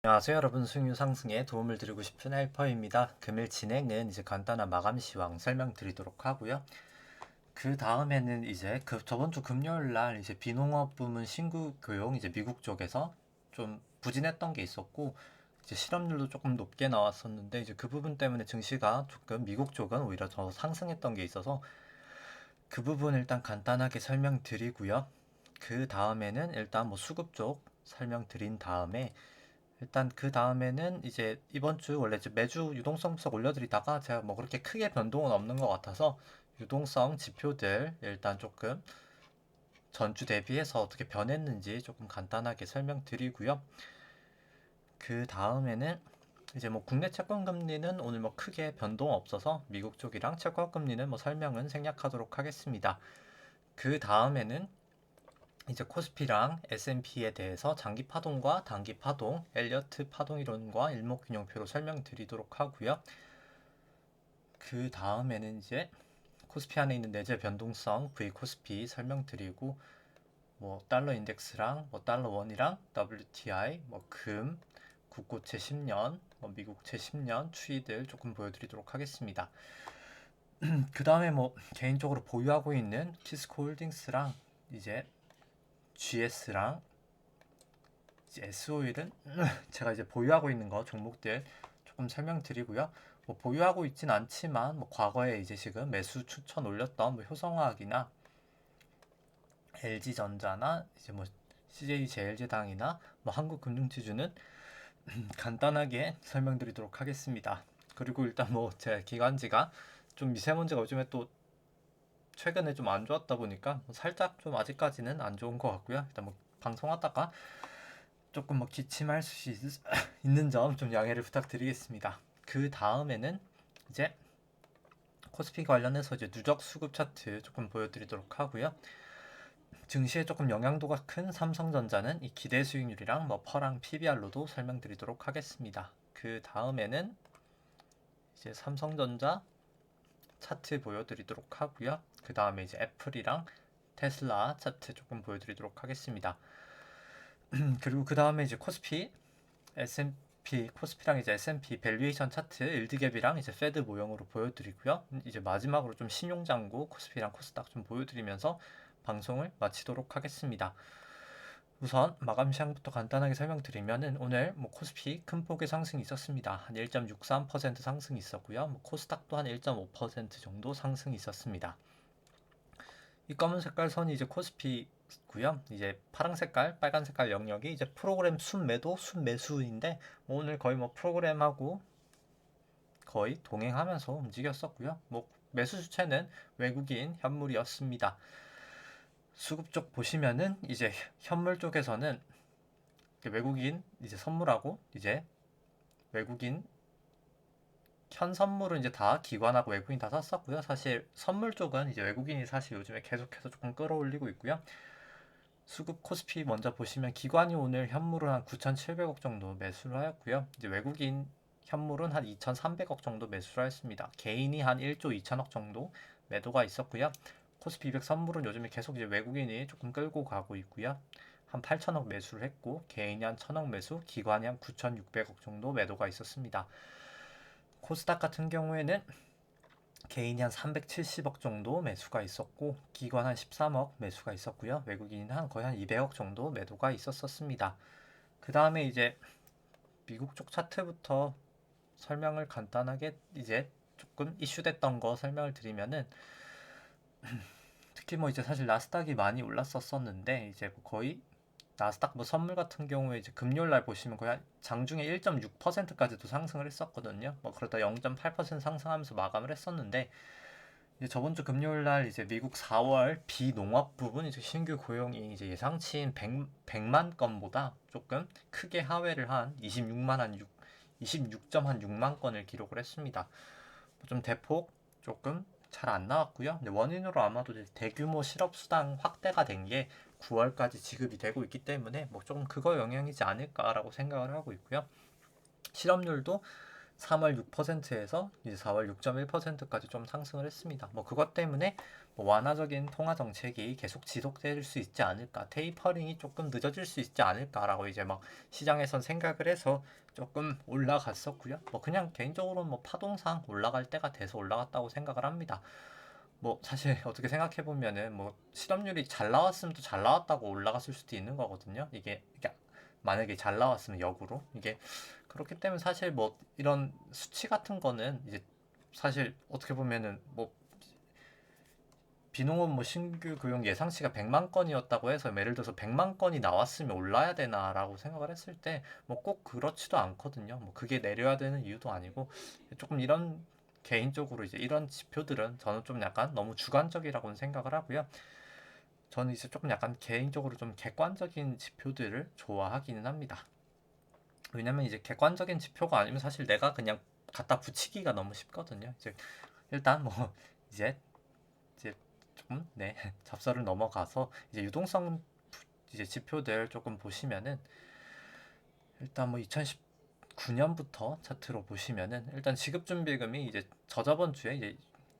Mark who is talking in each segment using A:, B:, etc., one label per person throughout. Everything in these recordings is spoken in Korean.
A: 안녕하세요 여러분, 수익률 상승에 도움을 드리고 싶은 헬퍼입니다. 금일 진행은 이제 간단한 마감 시황 설명드리도록 하고요. 그 다음에는 이제 저번 주 금요일 날 이제 비농업 부문 신규 교용 이제 미국 쪽에서 좀 부진했던 게 있었고, 이제 실업률도 조금 높게 나왔었는데 이제 그 부분 때문에 증시가 조금 미국 쪽은 오히려 더 상승했던 게 있어서 그 부분 일단 간단하게 설명드리고요. 그 다음에는 일단 뭐 수급 쪽 설명드린 다음에 일단 그 다음에는 이제 이번 주 원래 이제 매주 유동성 분석 올려드리다가 제가 뭐 그렇게 크게 변동은 없는 것 같아서 유동성 지표들 일단 조금 전주 대비해서 어떻게 변했는지 조금 간단하게 설명드리고요. 그 다음에는 이제 뭐 국내 채권 금리는 오늘 뭐 크게 변동 없어서 미국 쪽이랑 채권 금리는 뭐 설명은 생략하도록 하겠습니다. 그 다음에는 이제 코스피랑 S&P에 대해서 장기 파동과 단기 파동, 엘리어트 파동 이론과 일목균형표로 설명드리도록 하고요. 그 다음에는 이제 코스피 안에 있는 내재 변동성 V 코스피 설명드리고, 뭐 달러 인덱스랑 뭐 달러 원이랑 WTI, 뭐 금, 국고채 10년, 뭐 미국채 10년 추이들 조금 보여드리도록 하겠습니다. 그 다음에 뭐 개인적으로 보유하고 있는 키스코 홀딩스랑 이제 GS랑 S오일은 제가 이제 보유하고 있는 거 종목들 조금 설명드리고요. 뭐 보유하고 있진 않지만 뭐 과거에 이제 지금 매수 추천 올렸던 뭐 효성화학이나 LG전자나 이제 뭐 CJ제일제당이나 뭐 한국금융지주는 간단하게 설명드리도록 하겠습니다. 그리고 일단 뭐 제 기관지가 좀 미세먼지가 요즘에 또 최근에 좀 안 좋았다 보니까 뭐 살짝 좀 아직까지는 안 좋은 것 같고요. 일단 뭐 방송하다가 조금 뭐 기침할 수 있는 점 좀 양해를 부탁드리겠습니다. 그 다음에는 이제 코스피 관련해서 이제 누적 수급 차트 조금 보여드리도록 하고요. 증시에 조금 영향도가 큰 삼성전자는 이 기대 수익률이랑 뭐 퍼랑 PBR로도 설명드리도록 하겠습니다. 그 다음에는 이제 삼성전자 차트 보여드리도록 하고요. 그 다음에 이제 애플이랑 테슬라 차트 조금 보여드리도록 하겠습니다. 그리고 그 다음에 이제 코스피, S&P, 코스피랑 이제 S&P 밸류에이션 차트, 일드갭이랑 이제 페드 모형으로 보여드리고요. 이제 마지막으로 좀 신용장구 코스피랑 코스닥 좀 보여드리면서 방송을 마치도록 하겠습니다. 우선 마감 시황부터 간단하게 설명드리면은 오늘 뭐 코스피 큰 폭의 상승이 있었습니다. 한 1.63% 상승이 있었고요. 뭐 코스닥도 한 1.5% 정도 상승이 있었습니다. 이 검은 색깔 선이 이제 코스피고요. 이제 파란 색깔, 빨간 색깔 영역이 이제 프로그램 순매도, 순매수인데 뭐 오늘 거의 뭐 프로그램하고 거의 동행하면서 움직였었고요. 뭐 매수 주체는 외국인 현물이었습니다. 수급 쪽 보시면은 이제 현물 쪽에서는 외국인 이제 선물하고 이제 외국인 현 선물은 이제 다 기관하고 외국인 다 샀었고요. 사실 선물 쪽은 이제 외국인이 사실 요즘에 계속해서 조금 끌어올리고 있고요. 수급 코스피 먼저 보시면 기관이 오늘 현물은 한 9,700억 정도 매수를 하였고요. 이제 외국인 현물은 한 2,300억 정도 매수를 했습니다. 개인이 한 1조 2천억 정도 매도가 있었고요. 코스피 200 선물은 요즘에 계속 이제 외국인이 조금 끌고 가고 있고요. 한 8천억 매수를 했고 개인이 한 1천억 매수, 기관이 한 9,600억 정도 매도가 있었습니다. 코스닥 같은 경우에는 개인이 한 370억 정도 매수가 있었고 기관 한 13억 매수가 있었고요. 외국인은 한 거의 한 200억 정도 매도가 있었습니다. 그 다음에 이제 미국 쪽 차트부터 설명을 간단하게 이제 조금 이슈됐던 거 설명을 드리면은 특히 뭐 이제 사실 나스닥이 많이 올랐었는데 이제 뭐 거의 나스닥 뭐 선물 같은 경우에 이제 금요일 날 보시면 거의 한 장중에 1.6%까지도 상승을 했었거든요. 뭐 그러다 0.8% 상승하면서 마감을 했었는데 이제 저번 주 금요일 날 이제 미국 4월 비농업 부분 이제 신규 고용이 이제 예상치인 100만 건보다 조금 크게 하회를 한 26만 건을 기록을 했습니다. 좀 대폭 조금 잘 안 나왔고요. 근데 원인으로 아마도 대규모 실업 수당 확대가 된 게 9월까지 지급이 되고 있기 때문에 뭐 조금 그거 영향이지 않을까라고 생각을 하고 있고요. 실업률도 3월 6%에서 이제 4월 6.1%까지 좀 상승을 했습니다. 뭐 그것 때문에 뭐 완화적인 통화 정책이 계속 지속될 수 있지 않을까, 테이퍼링이 조금 늦어질 수 있지 않을까라고 이제 막 시장에선 생각을 해서 조금 올라갔었고요. 뭐 그냥 개인적으로 뭐 파동상 올라갈 때가 돼서 올라갔다고 생각을 합니다. 뭐 사실 어떻게 생각해 보면은 뭐 실업률이 잘 나왔으면 또 잘 나왔다고 올라갔을 수도 있는 거거든요. 이게 만약에 잘 나왔으면 역으로 이게 그렇기 때문에 사실 뭐 이런 수치 같은 거는 이제 사실 어떻게 보면은 뭐 비농업 뭐 신규 고용 예상치가 100만 건이었다고 해서 예를 들어서 100만 건이 나왔으면 올라야 되나라고 생각을 했을 때 뭐 꼭 그렇지도 않거든요. 뭐 그게 내려야 되는 이유도 아니고 조금 이런 개인적으로 이제 이런 지표들은 저는 좀 약간 너무 주관적이라고는 생각을 하고요. 저는 이제 조금 약간 개인적으로 좀 객관적인 지표들을 좋아하기는 합니다. 왜냐면 이제 객관적인 지표가 아니면 사실 내가 그냥 갖다 붙이기가 너무 쉽거든요. 이제 일단 뭐 이제 이제 조금 네 잡설을 넘어가서 이제 유동성 이제 지표들 조금 보시면은 일단 뭐 2019년부터 차트로 보시면은 일단 지급준비금이 이제 저저번 주에 이제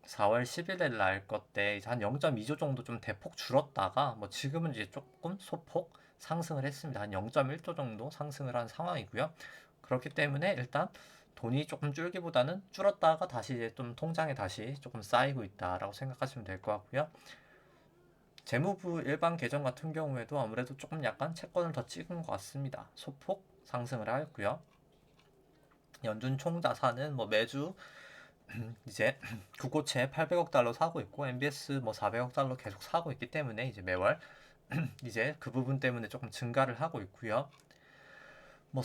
A: 4월 10일에 날 것 때 한 0.2조 정도 좀 대폭 줄었다가 뭐 지금은 이제 조금 소폭 상승을 했습니다. 한 0.1조 정도 상승을 한 상황이고요. 그렇기 때문에 일단 돈이 조금 줄기보다는 줄었다가 다시 이제 좀 통장에 다시 조금 쌓이고 있다라고 생각하시면 될 것 같고요. 재무부 일반 계정 같은 경우에도 아무래도 조금 약간 채권을 더 찍은 것 같습니다. 소폭 상승을 하였고요. 연준 총자산은 뭐 매주 이제 국고채 800억 달러 사고 있고 MBS 뭐 400억 달러 계속 사고 있기 때문에 이제 매월 이제 그 부분 때문에 조금 증가를 하고 있고요. 뭐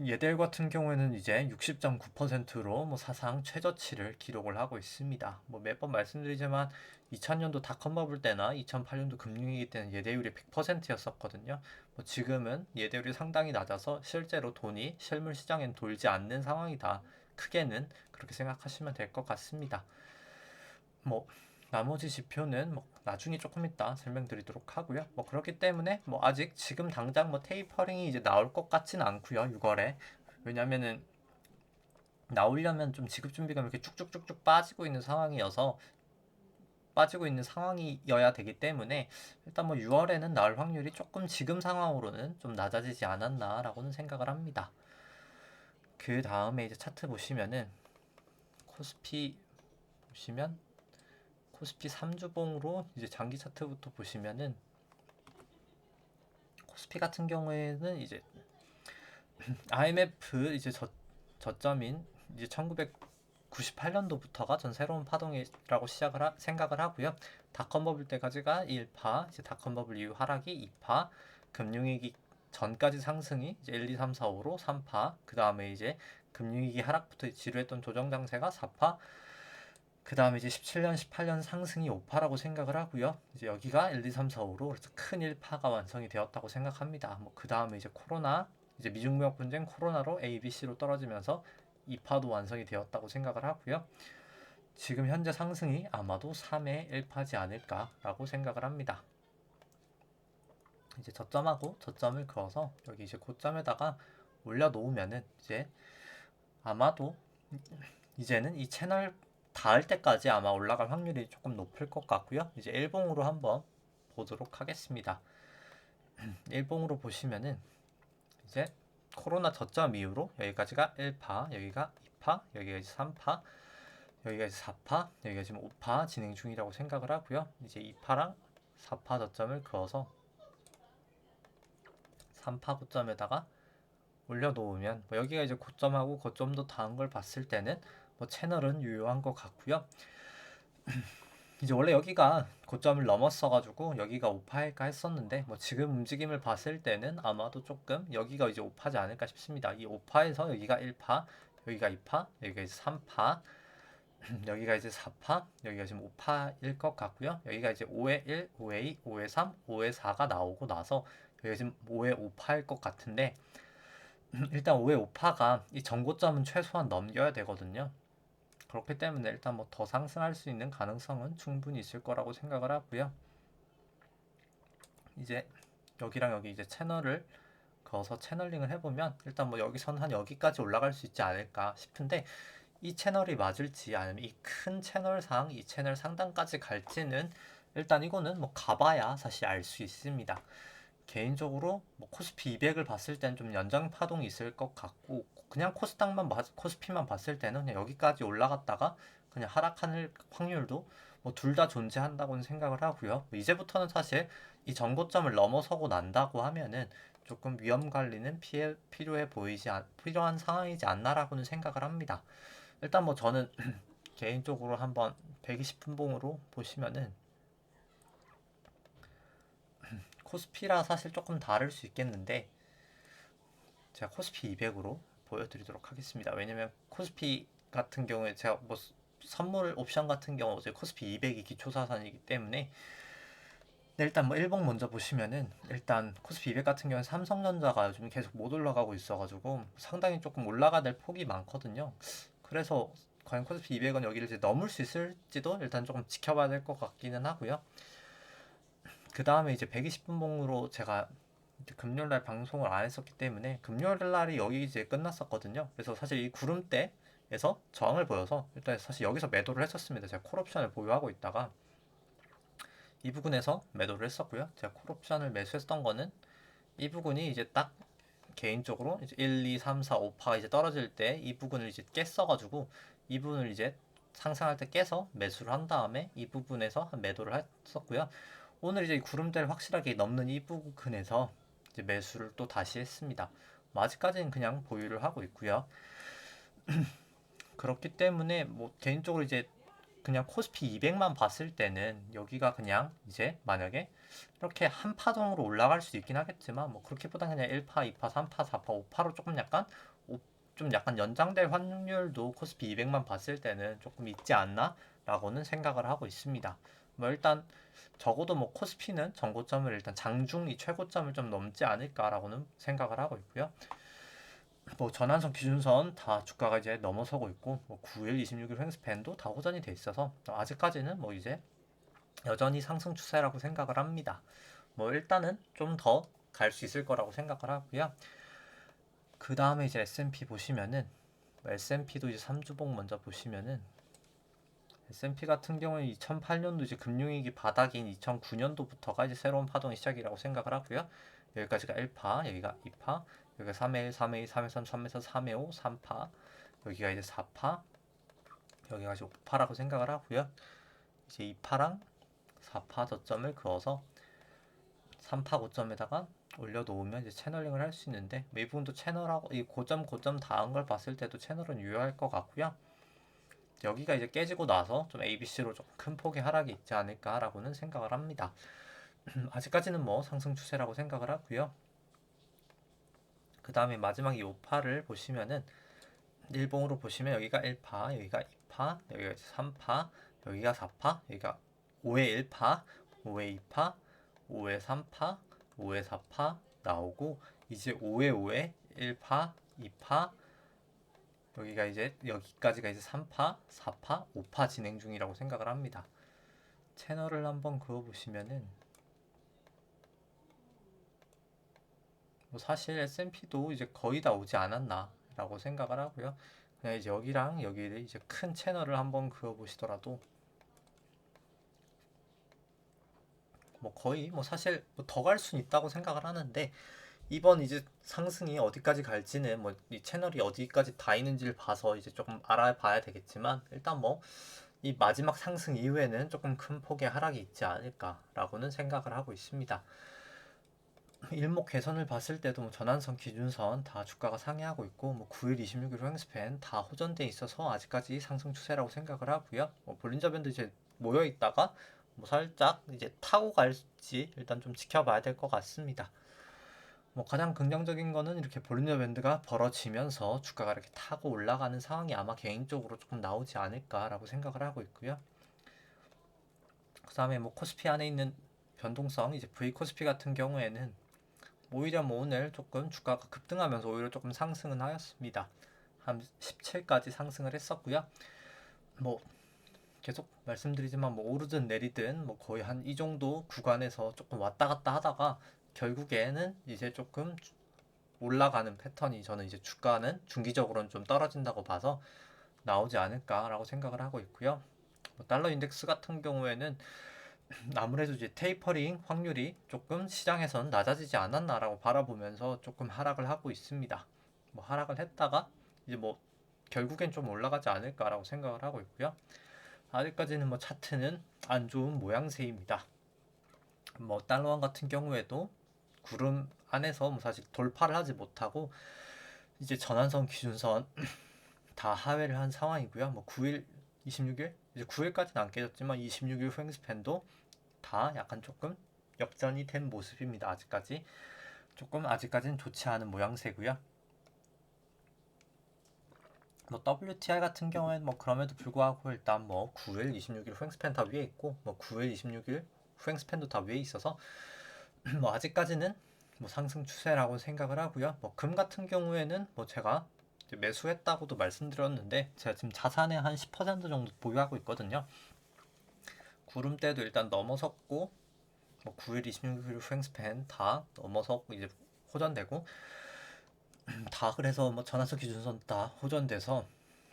A: 예델 같은 경우에는 이제 60.9%로 뭐 사상 최저치를 기록을 하고 있습니다. 뭐 매번 말씀드리지만 2000년도 닷컴 버블 때나 2008년도 금융위기 때는 예대율이 100%였었거든요. 뭐 지금은 예대율이 상당히 낮아서 실제로 돈이 실물 시장엔 돌지 않는 상황이다. 크게는 그렇게 생각하시면 될 것 같습니다. 뭐 나머지 지표는 뭐 나중에 조금 이따 설명드리도록 하고요. 뭐 그렇기 때문에 뭐 아직 지금 당장 뭐 테이퍼링이 이제 나올 것 같지는 않고요. 6월에 왜냐면은 나오려면 좀 지급 준비가 이렇게 쭉쭉쭉쭉 빠지고 있는 상황이어야 되기 때문에 일단 뭐 6월에는 나올 확률이 조금 지금 상황으로는 좀 낮아지지 않았나라고는 생각을 합니다. 그 다음에 이제 차트 보시면은 코스피 보시면 코스피 3주봉으로 이제 장기 차트부터 보시면은 코스피 같은 경우에는 이제 IMF 이제 저점인 이제 1998년도부터가 전 새로운 파동이라고 생각을 하고요. 닷컴 버블 때까지가 1파, 이제 닷컴 버블 이후 하락이 2파, 금융위기 전까지 상승이 이제 1, 2, 3, 4, 5로 3파, 그 다음에 이제 금융위기 하락부터 지루했던 조정 장세가 4파, 그 다음에 이제 17년, 18년 상승이 5파라고 생각을 하고요. 이제 여기가 1, 2, 3, 4, 5로 그래서 큰 1파가 완성이 되었다고 생각합니다. 뭐 그 다음에 이제 코로나, 이제 미중무역 분쟁 코로나로 A, B, C로 떨어지면서 2파도 완성이 되었다고 생각을 하고요. 지금 현재 상승이 아마도 3의 1파지 않을까라고 생각을 합니다. 이제 저점하고 저점을 그어서 여기 이제 고점에다가 올려놓으면은 이제 아마도 이제는 이 채널 닿을 때까지 아마 올라갈 확률이 조금 높을 것 같고요. 이제 일봉으로 한번 보도록 하겠습니다. 일봉으로 보시면은 이제 코로나 저점 이후로 여기까지가 1파, 여기가 2파, 여기가 이제 3파, 여기가 이제 4파, 여기가 지금 5파 진행 중이라고 생각을 하고요. 이제 2파랑 4파 저점을 그어서 3파 고점에다가 올려놓으면 뭐 여기가 이제 고점하고 고점도 닿은 걸 봤을 때는 뭐 채널은 유효한 것 같고요. 이제 원래 여기가 고점을 넘었어가지고 여기가 5파일까 했었는데 뭐 지금 움직임을 봤을 때는 아마도 조금 여기가 이제 5파지 않을까 싶습니다. 이 5파에서 여기가 1파, 여기가 2파, 여기가 이제 3파, 여기가 이제 4파, 여기가 지금 5파일 것 같고요. 여기가 이제 5의 1, 5의 2, 5의 3, 5의 4가 나오고 나서 여기가 지금 5의 5파일 것 같은데 일단 5의 5파가 이 전고점은 최소한 넘겨야 되거든요. 그렇기 때문에 일단 뭐 더 상승할 수 있는 가능성은 충분히 있을 거라고 생각을 하고요. 이제 여기랑 여기 이제 채널을 그어서 채널링을 해보면 일단 뭐 여기서는 한 여기까지 올라갈 수 있지 않을까 싶은데, 이 채널이 맞을지 아니면 이 큰 채널상 이 채널 상단까지 갈지는 일단 이거는 뭐 가봐야 사실 알 수 있습니다. 개인적으로 뭐 코스피 200을 봤을 때는 좀 연장 파동이 있을 것 같고, 그냥 코스피만 봤을 때는 그냥 여기까지 올라갔다가 그냥 하락하는 확률도 뭐 둘 다 존재한다고는 생각을 하고요. 뭐 이제부터는 사실 이 전고점을 넘어서고 난다고 하면은 조금 위험 관리는 필요한 상황이지 않나라고는 생각을 합니다. 일단 뭐 저는 개인적으로 한번 120분봉으로 보시면은, 코스피라 사실 조금 다를 수 있겠는데 제가 코스피 200으로 보여드리도록 하겠습니다. 왜냐면 코스피 같은 경우에 제가 뭐 선물 옵션 같은 경우 어제 코스피 200이 기초자산이기 때문에, 일단 뭐 일봉 먼저 보시면은 일단 코스피 200 같은 경우는 삼성전자가 요즘 계속 못 올라가고 있어가지고 상당히 조금 올라가야 될 폭이 많거든요. 그래서 과연 코스피 200은 여기를 이제 넘을 수 있을지도 일단 조금 지켜봐야 될 것 같기는 하고요. 그 다음에 이제 120분봉으로 제가 금요일날 방송을 안 했었기 때문에 금요일날이 여기 이제 끝났었거든요. 그래서 사실 이 구름대에서 저항을 보여서 일단 사실 여기서 매도를 했었습니다. 제가 콜옵션을 보유하고 있다가 이 부분에서 매도를 했었고요. 제가 콜옵션을 매수했던 거는 이 부분이 이제 딱 개인적으로 이제 1, 2, 3, 4, 5파 이제 떨어질 때 이 부분을 이제 깼어가지고 이 부분을 이제 상승할 때 깨서 매수를 한 다음에 이 부분에서 한 매도를 했었고요. 오늘 이제 구름대를 확실하게 넘는 이 부근에서 이제 매수를 또 다시 했습니다. 뭐 아직까지는 그냥 보유를 하고 있고요. 그렇기 때문에 뭐 개인적으로 이제 그냥 코스피 200만 봤을 때는 여기가 그냥 이제 만약에 이렇게 한 파동으로 올라갈 수 있긴 하겠지만 뭐 그렇게보다 그냥 1파, 2파, 3파, 4파, 5파로 조금 약간 좀 약간 연장될 확률도 코스피 200만 봤을 때는 조금 있지 않나 라고는 생각을 하고 있습니다. 뭐 일단 적어도 뭐 코스피는 전고점을 일단 장중 이 최고점을 좀 넘지 않을까라고는 생각을 하고 있고요. 뭐 전환선 기준선 다 주가가 이제 넘어서고 있고, 뭐 9일, 26일 횡스팬도 다 호전이 돼 있어서 아직까지는 뭐 이제 여전히 상승 추세라고 생각을 합니다. 뭐 일단은 좀 더 갈 수 있을 거라고 생각을 하고요. 그 다음에 이제 S&P 보시면은, S&P도 이제 3주봉 먼저 보시면은 S&P 같은 경우는 2008년도 이제 금융위기 바닥인 2009년도부터가 이제 새로운 파동의 시작이라고 생각을 하고요. 여기까지가 1파, 여기가 2파, 여기가 3회 1, 3회 2, 3회 3, 3에서 3회 5, 3파, 여기가 이제 4파, 여기가 이제 5파라고 생각을 하고요. 이제 2파랑 4파 저점을 그어서 3파 고점에다가 올려놓으면 이제 채널링을 할 수 있는데, 이 부분도 채널하고 이 고점 닿은 걸 봤을 때도 채널은 유효할 것 같고요. 여기가 이제 깨지고 나서 좀 ABC로 조금 큰 폭의 하락이 있지 않을까라고는 생각을 합니다. 아직까지는 뭐 상승 추세라고 생각을 하고요. 그 다음에 마지막 이 5파를 보시면은 일봉으로 보시면 여기가 1파, 여기가 2파, 여기가 3파, 여기가 4파, 여기가 5회 1파, 5회 2파, 5회 3파, 5회 4파 나오고, 이제 5회 5회 1파, 2파, 여기가 이제 여기까지가 이제 3파, 4파, 5파 진행 중이라고 생각을 합니다. 채널을 한번 그어 보시면은 뭐 사실 S&P도 이제 거의 다 오지 않았나라고 생각을 하고요. 그냥 이제 여기랑 여기를 이제 큰 채널을 한번 그어 보시더라도 뭐 거의 뭐 사실 뭐 더 갈 수는 있다고 생각을 하는데, 이번 이제 상승이 어디까지 갈지는 뭐 이 채널이 어디까지 다 있는지를 봐서 이제 조금 알아봐야 되겠지만, 일단 뭐 이 마지막 상승 이후에는 조금 큰 폭의 하락이 있지 않을까라고는 생각을 하고 있습니다. 일목 개선을 봤을 때도 뭐 전환선, 기준선 다 주가가 상회하고 있고, 뭐 9일, 26일 횡스팬 다 호전돼 있어서 아직까지 상승 추세라고 생각을 하고요. 뭐 볼린저 밴드 이제 모여 있다가 뭐 살짝 이제 타고 갈지 일단 좀 지켜봐야 될 것 같습니다. 뭐 가장 긍정적인 거는 이렇게 볼린저 밴드가 벌어지면서 주가가 이렇게 타고 올라가는 상황이 아마 개인적으로 조금 나오지 않을까라고 생각을 하고 있고요. 그 다음에 뭐 코스피 안에 있는 변동성, 이제 V 코스피 같은 경우에는 오히려 뭐 오늘 조금 주가가 급등하면서 오히려 조금 상승은 하였습니다. 한 17까지 상승을 했었고요. 뭐 계속 말씀드리지만 뭐 오르든 내리든 뭐 거의 한 이 정도 구간에서 조금 왔다 갔다 하다가 결국에는 이제 조금 올라가는 패턴이 저는 이제 주가는 중기적으로는 좀 떨어진다고 봐서 나오지 않을까라고 생각을 하고 있고요. 달러 인덱스 같은 경우에는 아무래도 이제 테이퍼링 확률이 조금 시장에선 낮아지지 않았나라고 바라보면서 조금 하락을 하고 있습니다. 뭐 하락을 했다가 이제 뭐 결국엔 좀 올라가지 않을까라고 생각을 하고 있고요. 아직까지는 뭐 차트는 안 좋은 모양새입니다. 뭐 달러원 같은 경우에도 구름 안에서 뭐 사실 돌파를 하지 못하고 이제 전환선 기준선 다 하회를 한 상황이고요. 뭐 9일, 26일 이제 9일까지는 안 깨졌지만 26일 후행스팬도 다 약간 조금 역전이 된 모습입니다. 아직까지 조금 아직까지는 좋지 않은 모양새고요. 뭐 WTI 같은 경우에는 뭐 그럼에도 불구하고 일단 뭐 9일, 26일 후행스팬 다 위에 있고 뭐 9일, 26일 후행스팬도 다 위에 있어서 뭐 아직까지는 뭐 상승 추세라고 생각을 하고요. 뭐 금 같은 경우에는 뭐 제가 매수했다고도 말씀드렸는데 제가 지금 자산의 한 10% 정도 보유하고 있거든요. 구름대도 일단 넘어섰고 뭐 9일, 26일 후행스팬 다 넘어섰고 이제 호전되고 다 그래서 뭐 전환선 기준선 다 호전돼서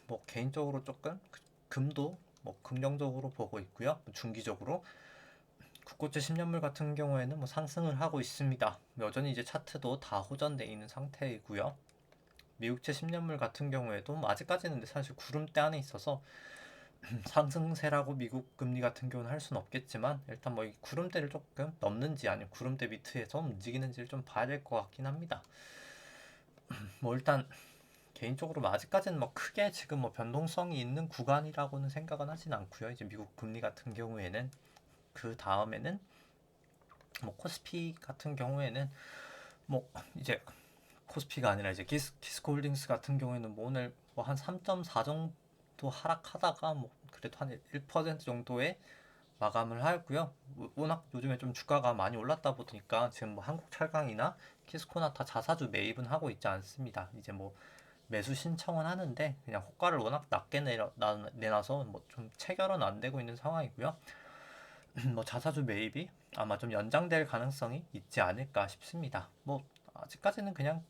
A: 뭐 개인적으로 조금 금도 뭐 긍정적으로 보고 있고요. 중기적으로 국고채 10년물 같은 경우에는 뭐 상승을 하고 있습니다. 여전히 이제 차트도 다 호전돼 있는 상태이고요. 미국채 10년물 같은 경우에도 뭐 아직까지는 사실 구름대 안에 있어서 상승세라고 미국 금리 같은 경우는 할 수는 없겠지만 일단 뭐 이 구름대를 조금 넘는지 아니면 구름대 밑에서 움직이는지를 좀 봐야 될 것 같긴 합니다. 뭐 일단 개인적으로 뭐 아직까지는 뭐 크게 지금 뭐 변동성이 있는 구간이라고는 생각은 하진 않고요. 이제 미국 금리 같은 경우에는 그 다음에는 뭐 코스피 같은 경우에는 뭐 이제 코스피가 아니라 이제 키스코홀딩스 같은 경우에는 뭐 오늘 뭐 한 3.4 정도 하락하다가 뭐 그래도 한 1% 정도의 마감을 하고요. 워낙 요즘에 좀 주가가 많이 올랐다 보니까 지금 뭐 한국철강이나 키스코나 다 자사주 매입은 하고 있지 않습니다. 이제 뭐 매수 신청은 하는데 그냥 호가를 워낙 낮게 내놔서 뭐 좀 체결은 안 되고 있는 상황이고요. 뭐 자사주 매입이 아마 좀 연장될 가능성이 있지 않을까 싶습니다. 뭐 아직까지는 그냥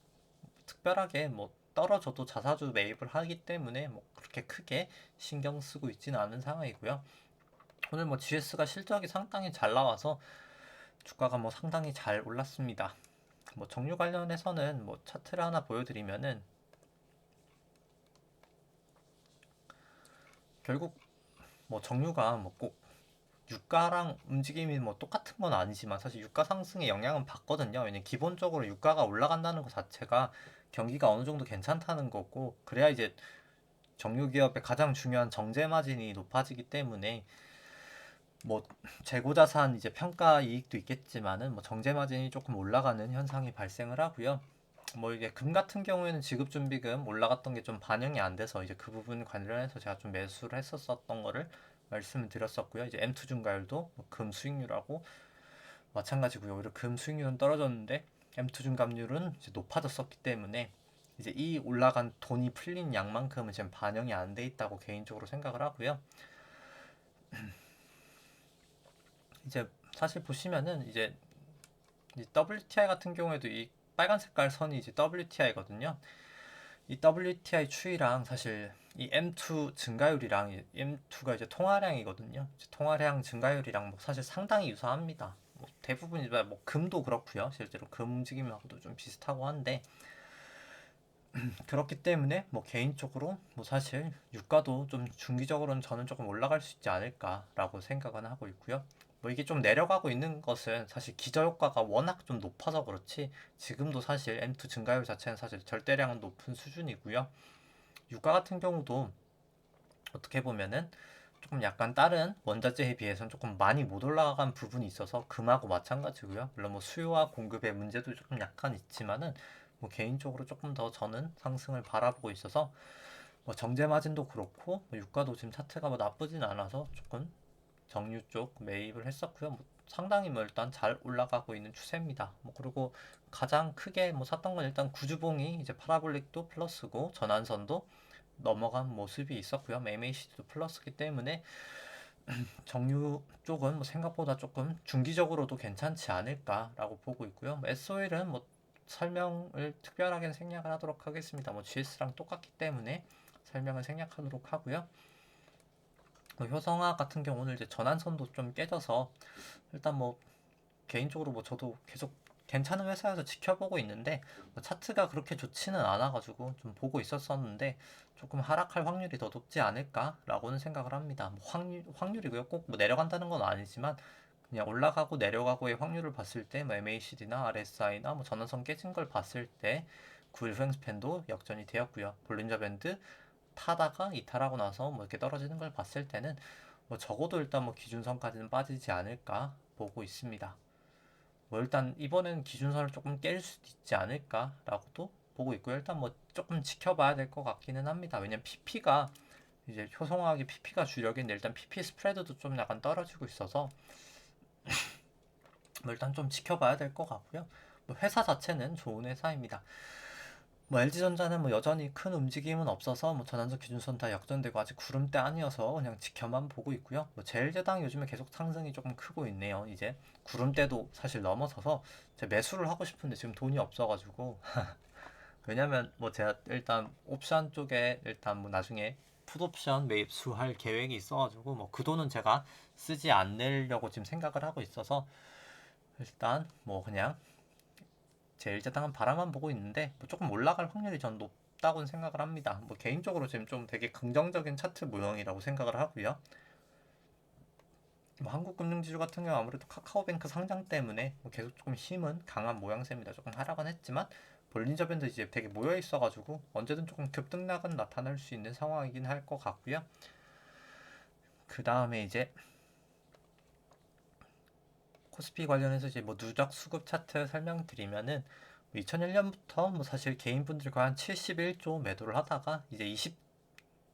A: 특별하게 뭐 떨어져도 자사주 매입을 하기 때문에 뭐 그렇게 크게 신경 쓰고 있지는 않은 상황이고요. 오늘 뭐 GS가 실적이 상당히 잘 나와서 주가가 뭐 상당히 잘 올랐습니다. 뭐 정유 관련해서는 뭐 차트를 하나 보여드리면은 결국 뭐 정유가 뭐 꼭 유가랑 움직임이 뭐 똑같은 건 아니지만 사실 유가 상승에 영향은 받거든요. 왜냐면 기본적으로 유가가 올라간다는 것 자체가 경기가 어느 정도 괜찮다는 거고 그래야 이제 정유 기업의 가장 중요한 정제 마진이 높아지기 때문에 뭐 재고 자산 이제 평가 이익도 있겠지만은 뭐 정제 마진이 조금 올라가는 현상이 발생을 하고요. 뭐 이게 금 같은 경우에는 지급 준비금 올라갔던 게 좀 반영이 안 돼서 이제 그 부분 관련해서 제가 좀 매수를 했었던 거를 말씀을 드렸었고요. 이제 M2 중과율도 뭐금 수익률하고 마찬가지고요. 오히려 금 수익률은 떨어졌는데 M2 중감률은 이제 높아졌었기 때문에 이제 이 올라간 돈이 풀린 양만큼은 지금 반영이 안 돼 있다고 개인적으로 생각을 하고요. 이제 사실 보시면은 이제 WTI 같은 경우에도 이 빨간 색깔 선이 이제 WTI거든요. 이 WTI 추이랑 사실 이 M2 증가율이랑 M2가 이제 통화량이거든요. 이제 통화량 증가율이랑 뭐 사실 상당히 유사합니다. 뭐 대부분 이제 뭐 금도 그렇고요. 실제로 금 움직임하고도 좀 비슷하고 한데 그렇기 때문에 뭐 개인적으로 뭐 사실 유가도 좀 중기적으로는 저는 조금 올라갈 수 있지 않을까라고 생각은 하고 있고요. 뭐 이게 좀 내려가고 있는 것은 사실 기저효과가 워낙 좀 높아서 그렇지 지금도 사실 M2 증가율 자체는 사실 절대량은 높은 수준이고요. 유가 같은 경우도 어떻게 보면은 조금 약간 다른 원자재에 비해서는 조금 많이 못 올라간 부분이 있어서 금하고 마찬가지고요. 물론 뭐 수요와 공급의 문제도 조금 약간 있지만은 뭐 개인적으로 조금 더 저는 상승을 바라보고 있어서 뭐 정제 마진도 그렇고 뭐 유가도 지금 차트가 뭐 나쁘진 않아서 조금 정유 쪽 매입을 했었고요. 뭐 상당히 뭐 일단 잘 올라가고 있는 추세입니다. 뭐 그리고 가장 크게 뭐 샀던 건 일단 구주봉이 이제 파라볼릭도 플러스고 전환선도 넘어간 모습이 있었고요. MACD도 플러스기 때문에 정유 쪽은 뭐 생각보다 조금 중기적으로도 괜찮지 않을까라고 보고 있고요. SOL은 뭐 설명을 특별하게 생략을 하도록 하겠습니다. 뭐 GS랑 똑같기 때문에 설명을 생략하도록 하고요. 뭐 효성화 같은 경우는 이제 전환선도 좀 깨져서 일단 뭐 개인적으로 뭐 저도 계속 괜찮은 회사여서 지켜보고 있는데 뭐 차트가 그렇게 좋지는 않아가지고 좀 보고 있었었는데 조금 하락할 확률이 더 높지 않을까라고는 생각을 합니다. 뭐 확률이고요. 꼭 뭐 내려간다는 건 아니지만 그냥 올라가고 내려가고의 확률을 봤을 때 뭐 MACD나 RSI나 뭐 전환선 깨진 걸 봤을 때 9일 후행 스팬도 역전이 되었고요. 볼린저 밴드 타다가 이탈하고 나서 뭐 이렇게 떨어지는 걸 봤을 때는 뭐 적어도 일단 뭐 기준선까지는 빠지지 않을까 보고 있습니다. 뭐 일단 이번엔 기준선을 조금 깰 수도 있지 않을까라고도 보고 있고요. 일단 뭐 조금 지켜봐야 될 것 같기는 합니다. 왜냐면 PP가 이제 효성화학의 PP가 주력인데 일단 PP 스프레드도 좀 약간 떨어지고 있어서 뭐 일단 좀 지켜봐야 될 것 같고요. 뭐 회사 자체는 좋은 회사입니다. 뭐 LG전자는 뭐 여전히 큰 움직임은 없어서 뭐 전환적 기준선 다 역전되고 아직 구름대 아니어서 그냥 지켜만 보고 있고요. 뭐 제일제당 요즘에 계속 상승이 조금 크고 있네요. 이제 구름대도 사실 넘어서서 제가 매수를 하고 싶은데 지금 돈이 없어가지고 왜냐면 뭐 제가 일단 옵션 쪽에 일단 뭐 나중에 풋옵션 매수할 계획이 있어가지고 뭐 그 돈은 제가 쓰지 않으려고 지금 생각을 하고 있어서 일단 뭐 그냥 제일제당은 바라만 보고 있는데 뭐 조금 올라갈 확률이 전 높다고 생각을 합니다. 뭐 개인적으로 지금 좀 되게 긍정적인 차트 모형이라고 생각을 하고요. 뭐 한국금융지주 같은 경우 아무래도 카카오뱅크 상장 때문에 뭐 계속 조금 힘은 강한 모양새입니다. 조금 하락은 했지만 볼린저 밴드 이제 되게 모여 있어가지고 언제든 조금 급등락은 나타날 수 있는 상황이긴 할 것 같고요. 그 다음에 이제 코스피 관련해서 이제 뭐 누적 수급 차트 설명드리면은 2001년부터 뭐 사실 개인분들과 한 71조 매도를 하다가 이제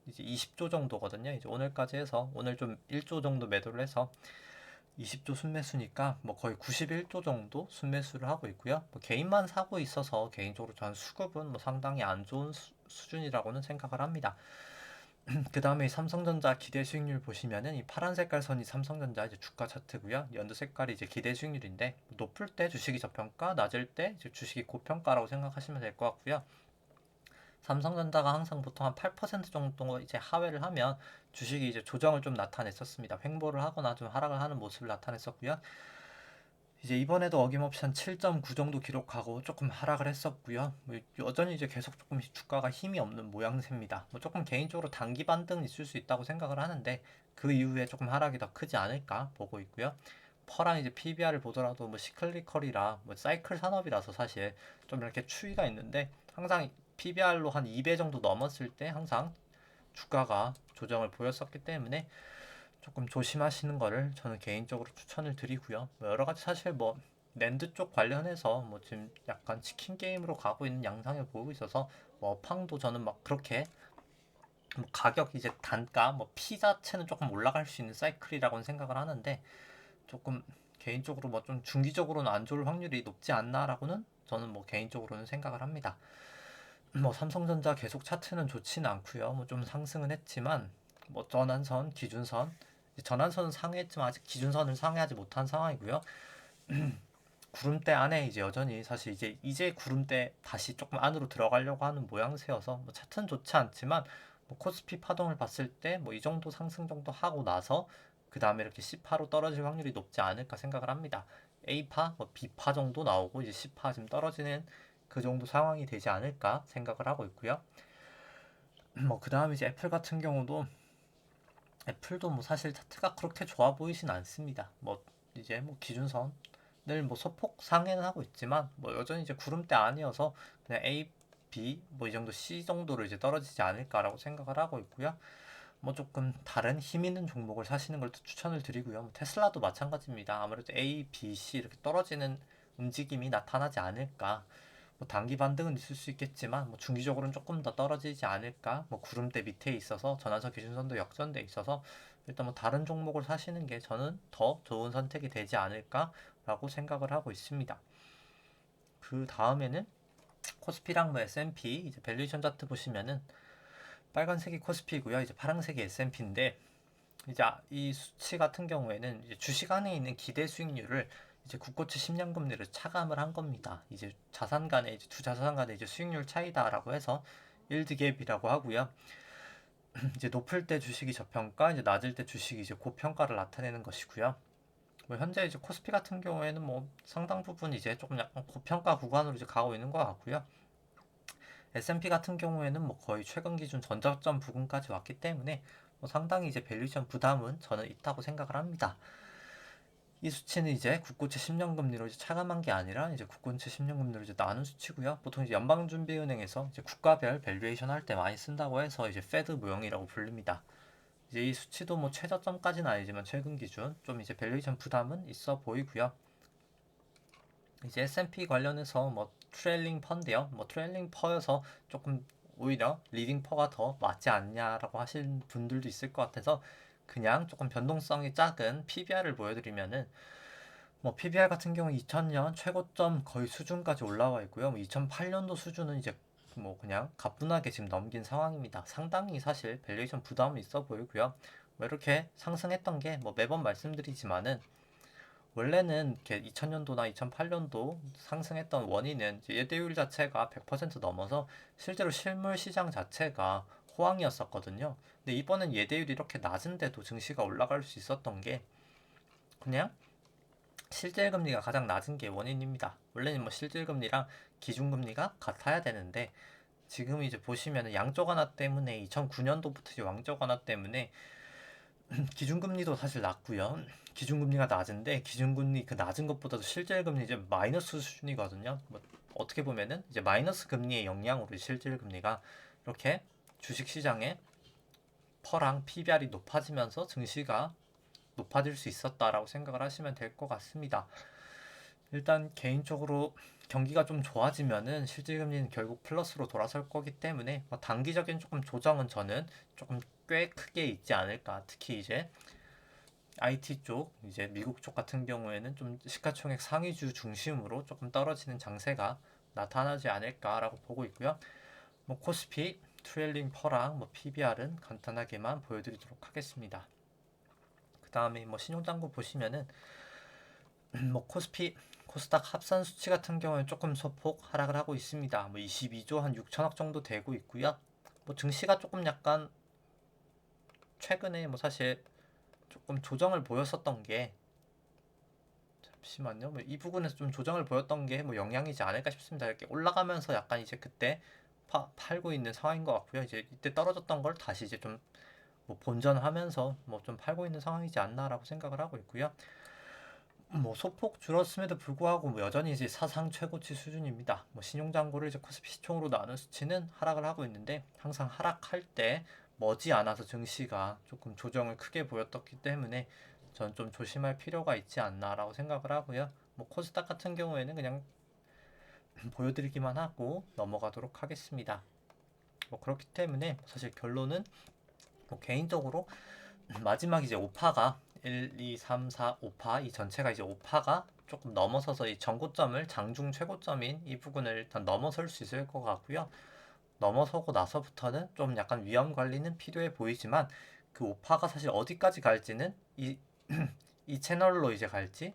A: 20조 정도거든요. 이제 오늘까지 해서 오늘 좀 1조 정도 매도를 해서 20조 순매수니까 뭐 거의 91조 정도 순매수를 하고 있고요. 뭐 개인만 사고 있어서 개인적으로 저는 수급은 뭐 상당히 안 좋은 수준이라고는 생각을 합니다. 그 다음에 삼성전자 기대 수익률 보시면은 이 파란 색깔 선이 삼성전자 이제 주가 차트고요. 연두 색깔이 이제 기대 수익률인데 높을 때 주식이 저평가, 낮을 때 이제 주식이 고평가라고 생각하시면 될 것 같고요. 삼성전자가 항상 보통 한 8% 정도 이제 하회를 하면 주식이 이제 조정을 좀 나타냈었습니다. 횡보를 하거나 좀 하락을 하는 모습을 나타냈었고요. 이제 이번에도 어김없이 한 7.9 정도 기록하고 조금 하락을 했었고요. 뭐 여전히 이제 계속 조금 주가가 힘이 없는 모양새입니다. 뭐 조금 개인적으로 단기 반등은 있을 수 있다고 생각을 하는데 그 이후에 조금 하락이 더 크지 않을까 보고 있고요. 퍼랑 이제 PBR을 보더라도 뭐 시클리컬이라 뭐 사이클 산업이라서 사실 좀 이렇게 추이가 있는데 항상 PBR로 한 2배 정도 넘었을 때 항상 주가가 조정을 보였었기 때문에 조금 조심하시는 거를 저는 개인적으로 추천을 드리고요. 뭐 여러 가지 사실 뭐 랜드 쪽 관련해서 뭐 지금 약간 치킨 게임으로 가고 있는 양상을 보이고 있어서 뭐 업황도 저는 막 그렇게 뭐 가격 이제 단가 뭐 피 자체는 조금 올라갈 수 있는 사이클이라고는 생각을 하는데 조금 개인적으로 뭐 좀 중기적으로는 안 좋을 확률이 높지 않나라고는 저는 뭐 개인적으로는 생각을 합니다. 뭐 삼성전자 계속 차트는 좋지는 않고요. 뭐 좀 상승은 했지만 뭐 전환선, 기준선, 전환선은 상회했지만 아직 기준선을 상회하지 못한 상황이고요. 구름대 안에 이제 여전히 사실 이제 구름대 다시 조금 안으로 들어가려고 하는 모양새여서 뭐 차트는 좋지 않지만 뭐 코스피 파동을 봤을 때 뭐 이 정도 상승 정도 하고 나서 그 다음에 이렇게 C파로 떨어질 확률이 높지 않을까 생각을 합니다. A파, 뭐 B파 정도 나오고 이제 C파 지금 떨어지는 그 정도 상황이 되지 않을까 생각을 하고 있고요. 뭐 그 다음에 이제 애플 같은 경우도 애플도 뭐 사실 차트가 그렇게 좋아 보이진 않습니다. 뭐 이제 뭐 기준선을 뭐 소폭 상회는 하고 있지만 뭐 여전히 이제 구름대 아니어서 그냥 A, B 뭐 이 정도 C 정도로 이제 떨어지지 않을까라고 생각을 하고 있고요. 뭐 조금 다른 힘 있는 종목을 사시는 걸 추천을 드리고요. 뭐 테슬라도 마찬가지입니다. 아무래도 A, B, C 이렇게 떨어지는 움직임이 나타나지 않을까. 뭐 단기 반등은 있을 수 있겠지만 뭐 중기적으로는 조금 더 떨어지지 않을까. 뭐 구름대 밑에 있어서 전환선 기준선도 역전돼 있어서 일단 뭐 다른 종목을 사시는 게 저는 더 좋은 선택이 되지 않을까라고 생각을 하고 있습니다. 그 다음에는 코스피랑 뭐 S&P 이제 밸류에이션 차트 보시면은 빨간색이 코스피고요. 이제 파란색이 S&P인데 이제 이 수치 같은 경우에는 이제 주식 안에 있는 기대 수익률을 이제 국고채 10년 금리를 차감을 한 겁니다. 이제 자산 간의 이제 두 자산 간의 이제 수익률 차이다라고 해서 일드 갭이라고 하고요. 이제 높을 때 주식이 저평가, 이제 낮을 때 주식이 이제 고평가를 나타내는 것이고요. 뭐 현재 이제 코스피 같은 경우에는 뭐 상당 부분 이제 조금 약간 고평가 구간으로 이제 가고 있는 것 같고요. S&P 같은 경우에는 뭐 거의 최근 기준 전저점 부근까지 왔기 때문에 뭐 상당히 이제 밸류션 부담은 저는 있다고 생각을 합니다. 이 수치는 이제 국고채 10년 금리로 이제 차감한 게 아니라 이제 국고채 10년 금리로 이제 나눈 수치고요. 보통 이제 연방준비은행에서 이제 국가별 밸류에이션 할 때 많이 쓴다고 해서 이제 페드 모형이라고 불립니다. 이제 이 수치도 뭐 최저점까지는 아니지만 최근 기준 좀 이제 밸류에이션 부담은 있어 보이고요. 이제 S&P 관련해서 뭐 트레일링 퍼인데요. 뭐 트레일링 퍼여서 조금 오히려 리딩 퍼가 더 맞지 않냐라고 하시는 분들도 있을 것 같아서 그냥 조금 변동성이 작은 PBR을 보여드리면은 뭐 PBR 같은 경우 2000년 최고점 거의 수준까지 올라와 있고요. 뭐 2008년도 수준은 이제 뭐 그냥 가뿐하게 지금 넘긴 상황입니다. 상당히 사실 밸류에이션 부담이 있어 보이고요. 뭐 이렇게 상승했던 게 뭐 매번 말씀드리지만은 원래는 이렇게 2000년도나 2008년도 상승했던 원인은 예대율 자체가 100% 넘어서 실제로 실물 시장 자체가 호황이었었거든요. 근데 이번엔 예대율이 이렇게 낮은데도 증시가 올라갈 수 있었던 게 그냥 실질금리가 가장 낮은 게 원인입니다. 원래는 뭐 실질금리랑 기준금리가 같아야 되는데 지금 이제 보시면 양적 완화 때문에 2009년도부터 양적 완화 때문에 기준금리도 사실 낮고요. 기준금리가 낮은데 기준금리 그 낮은 것보다도 실질금리 이제 마이너스 수준이거든요. 뭐 어떻게 보면은 이제 마이너스 금리의 영향으로 실질금리가 이렇게 주식시장에 퍼랑 PBR이 높아지면서 증시가 높아질 수 있었다라고 생각을 하시면 될 것 같습니다. 일단 개인적으로 경기가 좀 좋아지면은 실질금리는 결국 플러스로 돌아설 거기 때문에 뭐 단기적인 조금 조정은 저는 조금 꽤 크게 있지 않을까. 특히 이제 IT 쪽, 이제 미국 쪽 같은 경우에는 좀 시가총액 상위주 중심으로 조금 떨어지는 장세가 나타나지 않을까라고 보고 있고요. 뭐 코스피, 트레일링 퍼랑 뭐 PBR은 간단하게만 보여드리도록 하겠습니다. 그 다음에 뭐 신용장고 보시면은 뭐 코스피, 코스닥 합산 수치 같은 경우는 조금 소폭 하락을 하고 있습니다. 뭐 22조 한 6천억 정도 되고 있고요. 뭐 증시가 조금 약간 최근에 뭐 사실 조금 조정을 보였었던 게 잠시만요. 뭐 이 부분에서 좀 조정을 보였던 게 뭐 영향이지 않을까 싶습니다. 이렇게 올라가면서 약간 이제 그때 팔고 있는 상황인 것 같고요. 이제 이때 떨어졌던 걸 다시 이제 좀 뭐 본전하면서 뭐 좀 팔고 있는 상황이지 않나라고 생각을 하고 있고요. 뭐 소폭 줄었음에도 불구하고 뭐 여전히 이제 사상 최고치 수준입니다. 뭐 신용잔고를 이제 코스피 시총으로 나눈 수치는 하락을 하고 있는데 항상 하락할 때 머지않아서 증시가 조금 조정을 크게 보였었기 때문에 전 좀 조심할 필요가 있지 않나라고 생각을 하고요. 뭐 코스닥 같은 경우에는 그냥 보여드리기만 하고 넘어가도록 하겠습니다. 뭐 그렇기 때문에 사실 결론은 뭐 개인적으로 마지막 이제 5파가 1, 2, 3, 4, 5파 이 전체가 이제 5파가 조금 넘어서서 이 전고점을 장중 최고점인 이 부분을 일단 넘어설 수 있을 것 같고요. 넘어서고 나서부터는 좀 약간 위험 관리는 필요해 보이지만 그 5파가 사실 어디까지 갈지는 이 채널로 이제 갈지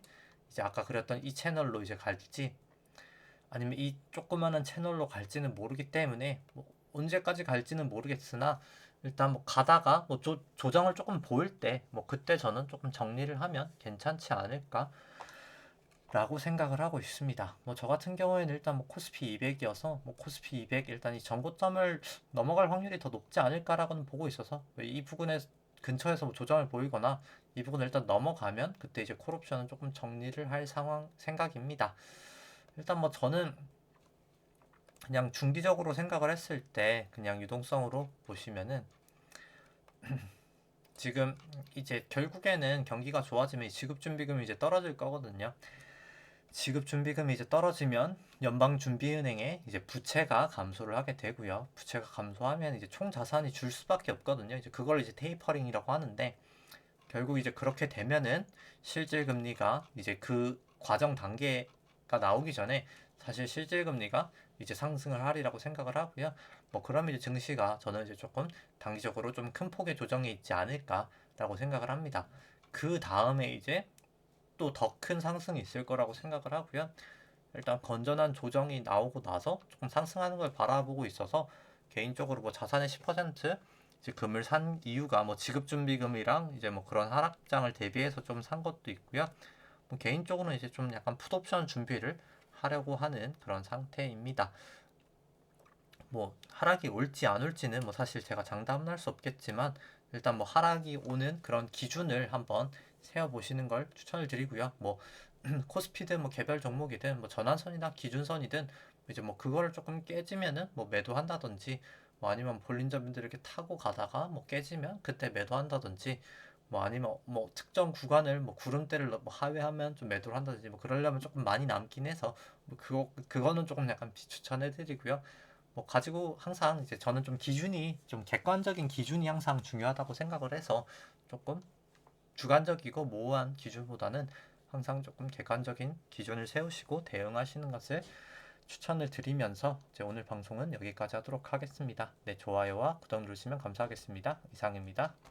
A: 이제 아까 그렸던 이 채널로 이제 갈지 아니면 이 조그마한 채널로 갈지는 모르기 때문에 뭐 언제까지 갈지는 모르겠으나 일단 뭐 가다가 뭐 조정을 조금 보일 때 뭐 그때 저는 조금 정리를 하면 괜찮지 않을까 라고 생각을 하고 있습니다. 뭐 저 같은 경우에는 일단 뭐 코스피 200이어서 뭐 코스피 200 일단 이 전고점을 넘어갈 확률이 더 높지 않을까라고는 보고 있어서 이 부분에 근처에서 뭐 조정을 보이거나 이 부분을 일단 넘어가면 그때 이제 콜옵션은 조금 정리를 할 상황 생각입니다. 일단 뭐 저는 그냥 중기적으로 생각을 했을 때 그냥 유동성으로 보시면은 지금 이제 결국에는 경기가 좋아지면 지급준비금이 이제 떨어질 거거든요. 지급준비금이 이제 떨어지면 연방준비은행의 이제 부채가 감소를 하게 되고요. 부채가 감소하면 이제 총 자산이 줄 수밖에 없거든요. 이제 그걸 이제 테이퍼링이라고 하는데 결국 이제 그렇게 되면은 실질금리가 이제 그 과정 단계가 나오기 전에 사실 실질금리가 이제 상승을 하리라고 생각을 하고요. 뭐 그러면 이제 증시가 저는 이제 조금 단기적으로 좀 큰 폭의 조정이 있지 않을까라고 생각을 합니다. 그 다음에 이제 이것도 더 큰 상승이 있을 거라고 생각을 하고요. 일단 건전한 조정이 나오고 나서 조금 상승하는 걸 바라보고 있어서 개인적으로 뭐 자산의 10% 이제 금을 산 이유가 뭐 지급준비금이랑 이제 뭐 그런 하락장을 대비해서 좀 산 것도 있고요. 뭐 개인적으로는 이제 좀 약간 풋옵션 준비를 하려고 하는 그런 상태입니다. 뭐 하락이 올지 안 올지는 뭐 사실 제가 장담은 할 수 없겠지만 일단 뭐 하락이 오는 그런 기준을 한번 세워 보시는 걸 추천을 드리고요. 뭐 코스피든 뭐 개별 종목이든 뭐 전환선이나 기준선이든 이제 뭐 그거를 조금 깨지면은 뭐 매도한다든지 뭐 아니면 볼린저분들 이렇게 타고 가다가 뭐 깨지면 그때 매도한다든지 뭐 아니면 뭐 특정 구간을 뭐 구름대를 뭐 하회하면 좀 매도를 한다든지 뭐 그러려면 조금 많이 남긴 해서 뭐 그거는 조금 약간 비추천해 드리고요. 뭐 가지고 항상 이제 저는 좀 기준이 좀 객관적인 기준이 항상 중요하다고 생각을 해서 조금 주관적이고 모호한 기준보다는 항상 조금 객관적인 기준을 세우시고 대응하시는 것을 추천을 드리면서 이제 오늘 방송은 여기까지 하도록 하겠습니다. 네, 좋아요와 구독 누르시면 감사하겠습니다. 이상입니다.